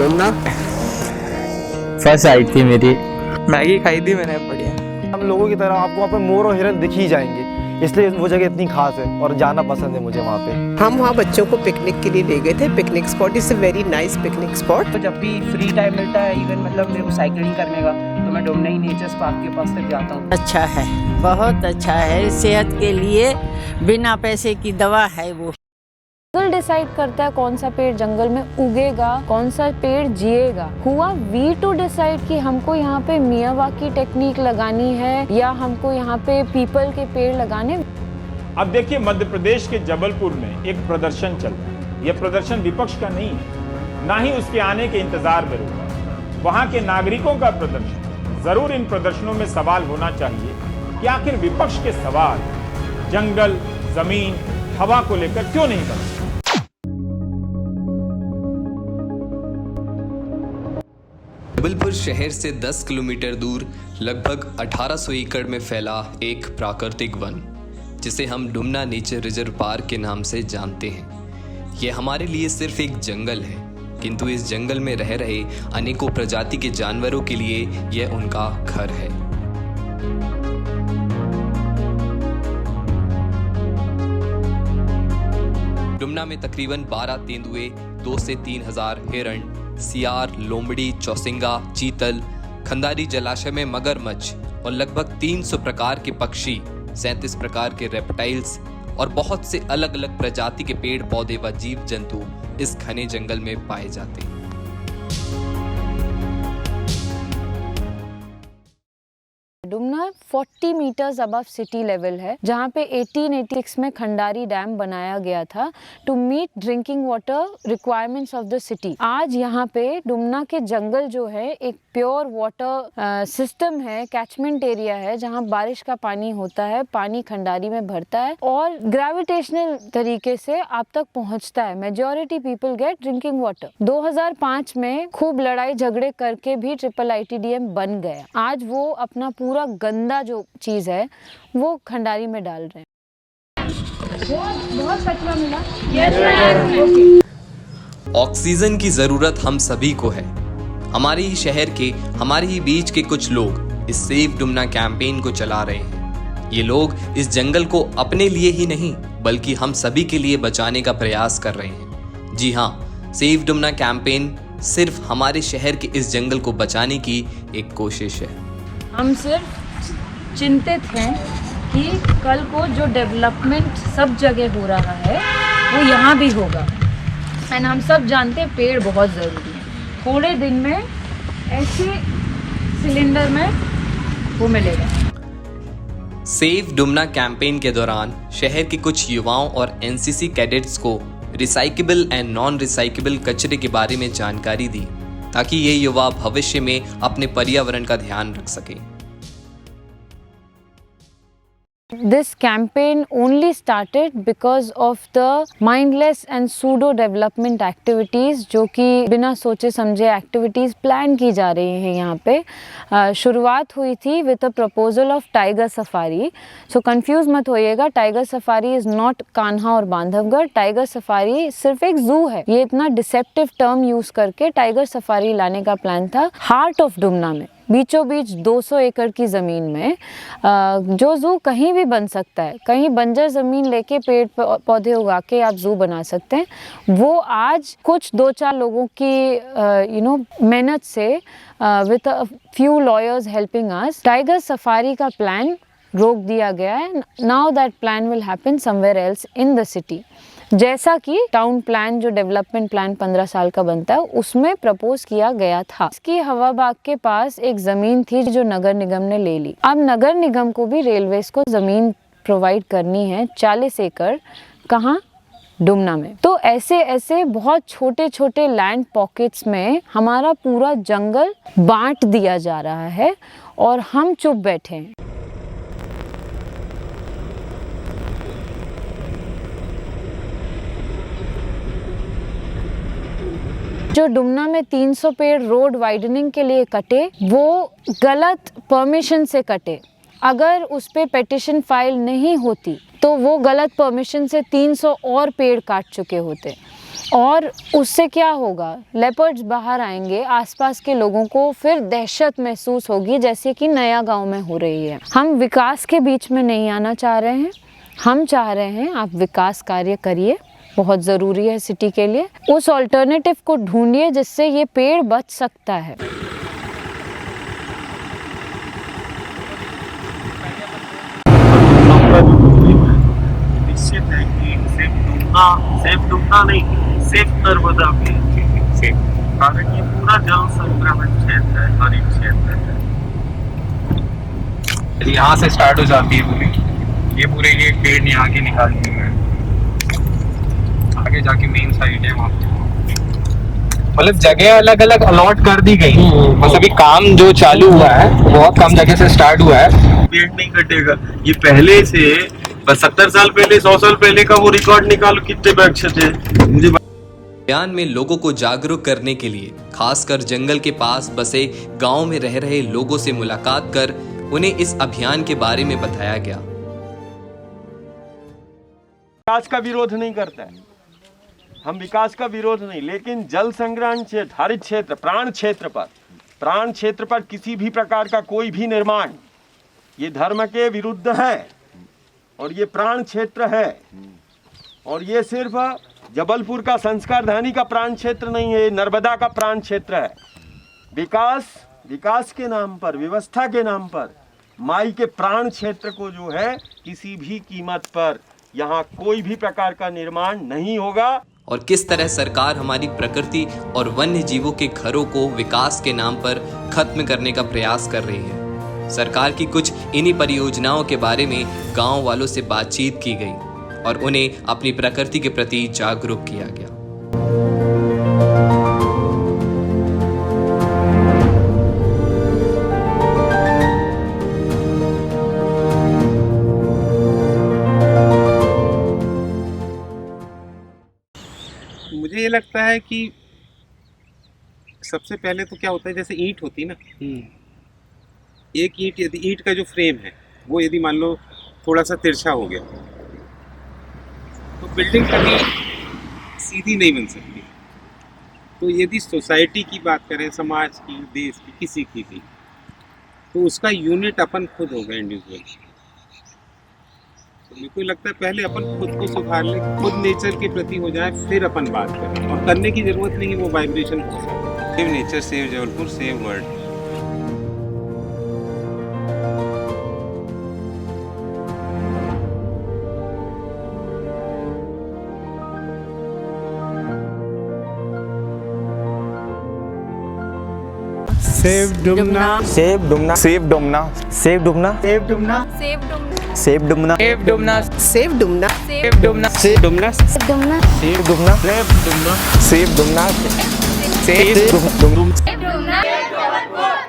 Dumna first आइट थी मेरी। Maggi खाई थी मैंने, बढ़िया। हम लोगों की तरह आपको वहाँ पे मोर और हिरन दिख ही जाएंगे, इसलिए वो जगह इतनी खास है और जाना पसंद है मुझे वहाँ पे। हम वहाँ बच्चों को पिकनिक के लिए ले गए थे। Picnic spot is a very nice picnic spot. तो जब भी फ्री टाइम मिलता है, इवन मतलब मेरे को साइकिलिंग करने का, तो मैं डुमना ही नेचर्स पार्क के पास तक जाता हूँ। अच्छा है, बहुत अच्छा है, सेहत के लिए बिना पैसे की दवा है वो। जंगल डिसाइड करता है कौन सा पेड़ जंगल में उगेगा, कौन सा पेड़ जिएगा। हुआ वी टू डिसाइड कि हमको यहाँ पे मियावाकी टेक्निक लगानी है या हमको यहाँ पे पीपल के पेड़ लगाने। अब देखिए, मध्य प्रदेश के जबलपुर में एक प्रदर्शन चल रहा है। यह प्रदर्शन विपक्ष का नहीं है, ना ही उसके आने के इंतजार में रुका। वहां के नागरिकों का प्रदर्शन। जरूर इन प्रदर्शनों में सवाल होना चाहिए कि आखिर विपक्ष के सवाल जंगल, जमीन, हवा को लेकर क्यों नहीं बनते। जबलपुर शहर से 10 किलोमीटर दूर लगभग 1800 एकड़ में फैला एक प्राकृतिक वन, जिसे हम डुमना नेचर रिजर्व पार्क के नाम से जानते हैं। यह हमारे लिए सिर्फ एक जंगल है, किंतु इस जंगल में रह रहे अनेकों प्रजाति के जानवरों के लिए यह उनका घर है। डुमना में तकरीबन 12 तेंदुए, 2 से 3 हजार हिरण, सियार, लोमड़ी, चौसिंगा, चीतल, खंदारी जलाशय में मगरमच्छ और लगभग 300 प्रकार के पक्षी, 37 प्रकार के रेप्टाइल्स और बहुत से अलग अलग प्रजाति के पेड़ पौधे व जीव जंतु इस घने जंगल में पाए जाते हैं। Dumna 40 meters above city level है, जहाँ पे 1886 में खंडारी डैम बनाया गया था to meet drinking water requirements of the city. आज यहाँ पे डुमना के जंगल जो है एक प्योर वाटर सिस्टम है, कैचमेंट एरिया है, जहाँ बारिश का पानी होता है, पानी खंडारी में भरता है और ग्रेविटेशनल तरीके से आप तक पहुँचता है। Majority people get drinking water. 2005 में खूब लड़ाई झगड़े करके भी IIITDM बन गया। आज वो अपना पूरा गंदा जो चीज है वो खंडारी में डाल रहे हैं। बहुत कचरा मिला। ऑक्सीजन की जरूरत हम सभी को है। हमारे ही शहर के, हमारे ही बीच के कुछ लोग इस सेव डुमना कैंपेन को चला रहे हैं। ये लोग इस जंगल को अपने लिए ही नहीं बल्कि हम सभी के लिए बचाने का प्रयास कर रहे हैं। जी हाँ, सेव डुमना कैंपेन सिर्फ हमारे शहर के इस जंगल को बचाने की एक कोशिश है। हम सिर्फ चिंतित हैं कि कल को जो डेवलपमेंट सब जगह हो रहा है वो यहाँ भी होगा। एंड हम सब जानते हैं पेड़ बहुत ज़रूरी है। थोड़े दिन में ऐसे सिलेंडर में वो मिलेगा। सेव डुमना कैंपेन के दौरान शहर के कुछ युवाओं और NCC कैडेट्स को रिसाइकेबल एंड नॉन रिसाइकेबल कचरे के बारे में जानकारी दी, ताकि ये युवा भविष्य में अपने पर्यावरण का ध्यान रख सके। This campaign only started because of the mindless and pseudo development activities जो कि बिना सोचे समझे activities प्लान की जा रही हैं यहाँ पे। शुरुआत हुई थी with a proposal of tiger safari। So confuse मत होइएगा, tiger safari is not Kanha और बांधवगढ़। tiger safari सिर्फ एक zoo है। ये इतना deceptive term यूज करके tiger safari लाने का प्लान था हार्ट ऑफ डुमना में, बीचों बीच 200 एकड़ की ज़मीन में। जो जू कहीं भी बन सकता है, कहीं बंजर ज़मीन लेके पेड़ पौधे उगा के आप जू बना सकते हैं। वो आज कुछ 2-4 लोगों की मेहनत से with a few lawyers helping us tiger safari का प्लान रोक दिया गया है। Now that plan will happen somewhere else in the city. जैसा कि टाउन प्लान जो डेवलपमेंट प्लान 15 साल का बनता है उसमें प्रपोज किया गया था। इसकी हवा बाग के पास एक ज़मीन थी जो नगर निगम ने ले ली। अब नगर निगम को भी रेलवेज को ज़मीन प्रोवाइड करनी है 40 एकड़। कहाँ? डुमना में। तो ऐसे ऐसे बहुत छोटे छोटे लैंड पॉकेट्स में हमारा पूरा जंगल बांट दिया जा रहा है और हम चुप बैठे हैं। जो डुमना में 300 पेड़ रोड वाइडनिंग के लिए कटे, वो गलत परमिशन से कटे। अगर उस पे पेटिशन फाइल नहीं होती तो वो गलत परमिशन से 300 और पेड़ काट चुके होते। और उससे क्या होगा, लेपर्ड्स बाहर आएंगे, आसपास के लोगों को फिर दहशत महसूस होगी जैसे कि नया गांव में हो रही है। हम विकास के बीच में नहीं आना चाह रहे हैं, हम चाह रहे हैं आप विकास कार्य करिए, बहुत ज़रूरी है सिटी के लिए। उस ऑल्टरनेटिव को ढूंढिए जिससे ये पेड़ बच सकता है। निश्चित है कि सेफ डुमना नहीं, सेफ नर्मदा भी सेफ, कारण ये पूरा जल संग्रहण क्षेत्र है, हरित क्षेत्र है। यहाँ से स्टार्ट हो जाती है पूरी, ये पूरे ये पेड़ यहाँ के निकाल दिए हैं, आगे जाके मेन साइड है वहाँ पे। मतलब जगह अलग अलग अलॉट कर दी गई, बस अभी काम जो चालू हुआ है बहुत कम जगह से स्टार्ट हुआ है। पेड़ नहीं कटेगा, ये पहले से 70 साल पहले 100 साल पहले का वो रिकॉर्ड निकालो कितने वृक्ष थे। मुझे अभियान में लोगों को जागरूक करने के लिए खासकर जंगल के पास बसे गांव में रह रहे लोगों से मुलाकात कर उन्हें इस अभियान के बारे में बताया गया। विकास का विरोध नहीं करता है, हम विकास का विरोध नहीं, लेकिन जल संग्रहण क्षेत्र, हरित क्षेत्र, प्राण क्षेत्र पर किसी भी प्रकार का कोई भी निर्माण ये धर्म के विरुद्ध है और ये प्राण क्षेत्र है। और ये सिर्फ जबलपुर का संस्कार धानी का प्राण क्षेत्र नहीं है, नर्मदा का प्राण क्षेत्र है। विकास के नाम पर, व्यवस्था के नाम पर माई के प्राण क्षेत्र को जो है किसी भी कीमत पर यहाँ कोई भी प्रकार का निर्माण नहीं होगा। और किस तरह सरकार हमारी प्रकृति और वन्य जीवों के घरों को विकास के नाम पर खत्म करने का प्रयास कर रही है। सरकार की कुछ इन्हीं परियोजनाओं के बारे में गांव वालों से बातचीत की गई और उन्हें अपनी प्रकृति के प्रति जागरूक किया गया। मुझे ये लगता है कि सबसे पहले तो क्या होता है, जैसे ईंट होती ना, एक ईंट, यदि ईंट का जो फ्रेम है वो यदि मान लो थोड़ा सा तिरछा हो गया तो बिल्डिंग कभी सीधी नहीं बन सकती। तो यदि सोसाइटी की बात करें, समाज की, देश की, किसी की भी, तो उसका यूनिट अपन खुद होगा, इंडिविजुअल। तो मेरे को लगता है पहले अपन खुद को सुधार ले, खुद नेचर के प्रति हो जाए, फिर अपन बात करें। और करने की जरूरत नहीं, वो वाइब्रेशन हो सकता है। Save nature, save Jabalpur, save world. Save Dumna, save Dumna, save Dumna, save Dumna, save Dumna, save Dumna, save Dumna, save Dumna, save Dumna, save Dumna, save Dumna, save Dumna, save Dumna, save Dumna, save Dumna, save Dumna.